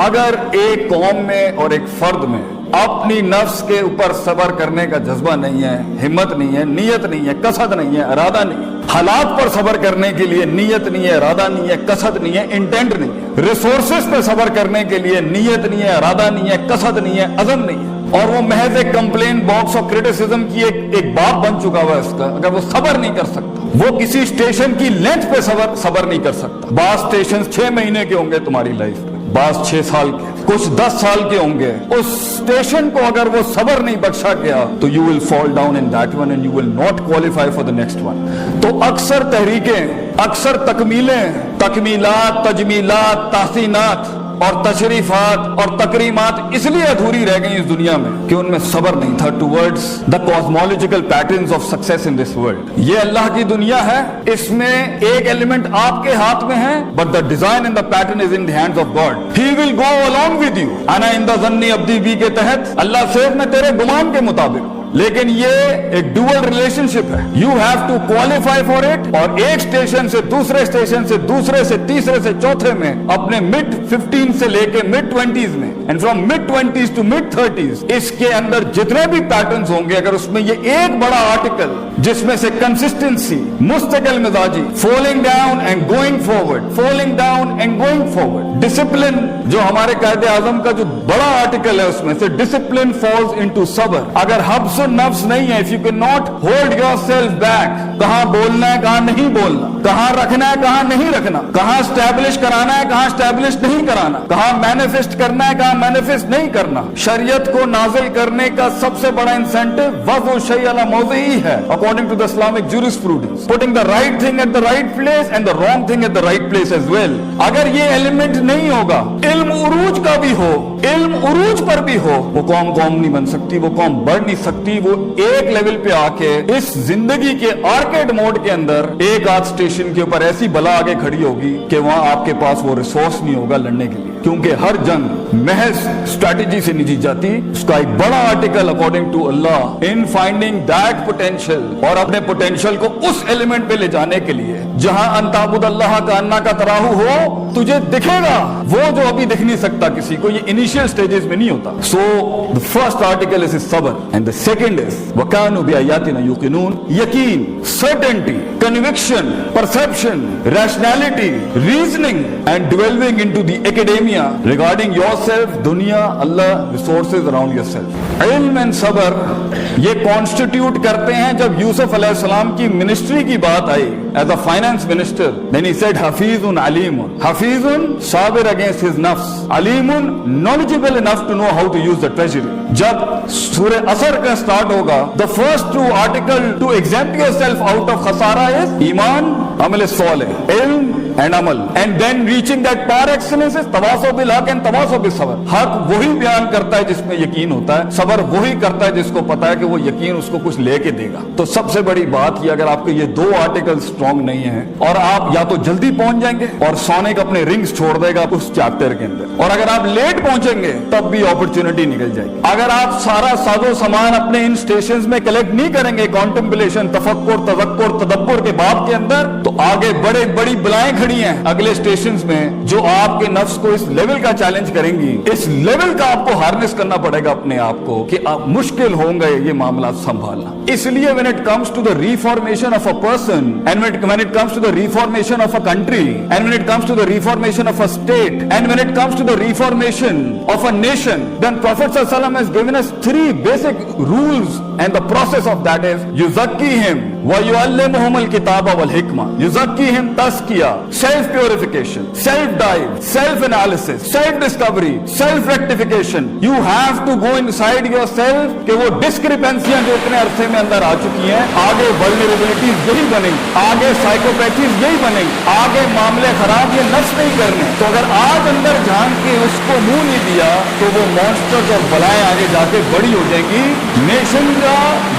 اگر ایک قوم میں اور ایک فرد میں اپنی نفس کے اوپر صبر کرنے کا جذبہ نہیں ہے، ہمت نہیں ہے، نیت نہیں ہے، قصد نہیں ہے، ارادہ نہیں ہے، حالات پر صبر کرنے کے لیے نیت نہیں ہے، ارادہ نہیں ہے، قصد نہیں ہے، انٹینٹ نہیں ہے، ریسورسز پہ صبر کرنے کے لیے نیت نہیں ہے، ارادہ نہیں ہے، قصد نہیں ہے، عزم نہیں ہے، اور وہ محض ایک کمپلین باکس اور کرٹیسزم کی ایک بات بن چکا ہوا ہے اس کا، اگر وہ صبر نہیں کر سکتا، وہ کسی اسٹیشن کی لینتھ پہ صبر نہیں کر سکتا. بعض اسٹیشن 6 مہینے کے ہوں گے تمہاری لائف میں، بعض 6 سال کے، کچھ 10 سال کے ہوں گے. اس اسٹیشن کو اگر وہ صبر نہیں بخشا گیا تو you will fall down in that one and you will not qualify for the next one. تو اکثر تحریکیں، اکثر تکمیلات، تجمیلات، تحسینات اور تشریفات اور تکریمات اس لیے ادھوری رہ گئی اس دنیا میں کہ ان میں صبر نہیں تھا towards the cosmological patterns of success in this world. یہ اللہ کی دنیا ہے، اس میں ایک ایلیمنٹ آپ کے ہاتھ میں ہے but the design and the pattern is in the hands of God. He will go along with you. انا عند ظن عبدی بی کے تحت اللہ سے میں تیرے گمان کے مطابق، لیکن یہ ایک ڈوئل ریلیشن شپ ہے. You have to qualify for it, اور ایک اسٹیشن سے دوسرے اسٹیشن سے دوسرے سے تیسرے سے چوتھے میں اپنے mid 15 سے لے کے mid 20s میں، and from mid 20s to mid 30s، اس کے اندر جتنے بھی پیٹرنز ہوں گے، اگر اس میں یہ ایک بڑا آرٹیکل جس میں سے کنسسٹنسی، مستقل مزاجی، falling down and going forward, falling down and going forward, discipline جو ہمارے قائد اعظم کا جو بڑا آرٹیکل ہے اس میں سے ڈسپلن فالز انٹو صبر. اگر حبس نفس نہیں ہے، if you cannot hold yourself back، کہاں بولنا ہے کہاں نہیں بولنا، کہاں رکھنا ہے کہاں نہیں رکھنا، کہاں اسٹیبلش کرانا ہے کہاں اسٹیبلش نہیں کرانا، کہاں مینیفیسٹ کرنا ہے کہاں مینیفیسٹ نہیں کرنا. شریعت کو نازل کرنے کا سب سے بڑا انسینٹو وضع الشیء علی موضعہ ہے according to the Islamic jurisprudence، putting the right thing at the right place and the wrong thing at the right place as well. اگر یہ ایلیمنٹ نہیں ہوگا، علم عروج کا بھی ہو، علم عروج پر بھی ہو، وہ قوم نہیں بن سکتی، وہ قوم بڑھ نہیں سکتی. وہ ایک لیول پہ آ کے اس زندگی کے آرکیڈ موڈ کے اندر ایک آدھ اسٹیشن کے اوپر ایسی بلا آگے کھڑی ہوگی کہ وہاں آپ کے پاس وہ ریسورس نہیں ہوگا لڑنے کے لیے، کیونکہ ہر جنگ محض اسٹریٹجی سے نہیں جیت جاتی. اس کا ایک بڑا آرٹیکل اکارڈنگ ٹو اللہ ان فائنڈنگ دیٹ پوٹینشیل، اور اپنے پوٹینشیل کو اس ایلیمنٹ پہ لے جانے کے لیے جہاں ان تعبد اللہ کا انا کا تراہو ہو، تجھے دکھے گا وہ جو ابھی دکھ نہیں سکتا کسی کو. یہ انیشیل سٹیجز میں نہیں ہوتا. سو the first article is صبر and the second is وَكَانُوا بِآيَاتِنَا يُوقِنُونَ. یقین، certainty, conviction, perception, rationality, reasoning and delving into the academia regarding yourself, دنیا، اللہ، resources around yourself. علم and صبر یہ constitute کرتے ہیں. جب یوسف علیہ السلام کی منسٹری کی بات آئی as a finance minister, then he said Hafeez Aleem, Hafeez Sabir against his نفس، علیم knowledgeable enough to know how to use the treasury. جب سورہ اثر کا سٹارٹ ہوگا، the first two article to exempt yourself out of خسارہ is ایمان، عمل صالح، علم and عمل, and then reaching that par excellence is تواصو بالحق and تواصو بالصبر. حق وہی بیان کرتا ہے جس میں یقین ہوتا ہے، صبر وہی کرتا ہے جس کو پتا ہے کہ وہ یقین اس کو کچھ لے کے دے گا. تو سب سے بڑی بات یہ، اگر آپ کے یہ دو آرٹیکل سٹرونگ نہیں ہیں، اور آپ یا تو جلدی پہنچ جائیں گے اور سونے کا اپنے رنگز چھوڑ دے گا اس چیپٹر کے اندر، اور اگر آپ لیٹ پہنچیں گے تب بھی اپرچونٹی نکل جائے گی. اگر آپ سارا ساز و سامان اپنے ان سٹیشنز میں کلیکٹ نہیں کریں گے، کانٹمپلیشن، تفکر، تذکر، تدبر کے باب کے اندر، تو آگے بڑی بلائیں کھڑی ہیں اگلے سٹیشنز میں جو آپ کے نفس کو اس لیول کا چیلنج کریں گی. اس لیول کا آپ کو ہارنس کرنا پڑے گا اپنے آپ کو کہ آپ مشکل ہوں گے یہ معاملات سنبھالنا. اس لیے when it comes to the reformation of a person, and when it comes to the reformation of a country, and when it comes to the reformation of a state, and when it comes to the reformation of a nation, then Prophet ﷺ has given us 3 basic rules, and the process of that is yuzakkihim wa yuallimuhum al-kitaba wal hikmah. Yuzakkihim tazkiyah, self purification, self dive, self analysis, self discovery, self rectification. You have to go inside yourself کہ وہ ڈسکریپنسیاں جو اتنے عرصے میں اندر آ چکی ہیں، آگے vulnerabilities یہی بنیں گی، آگے سائیکوپیتھیز یہی بنیں گی، آگے معاملے خراب یہ نفس نہیں کرنے. تو اگر آج اندر جھانک کے اس کو منہ نہیں دیا تو وہ مانسٹرز اور بلائیں آگے جا کے بڑی ہو جائیں گی. نیشن کا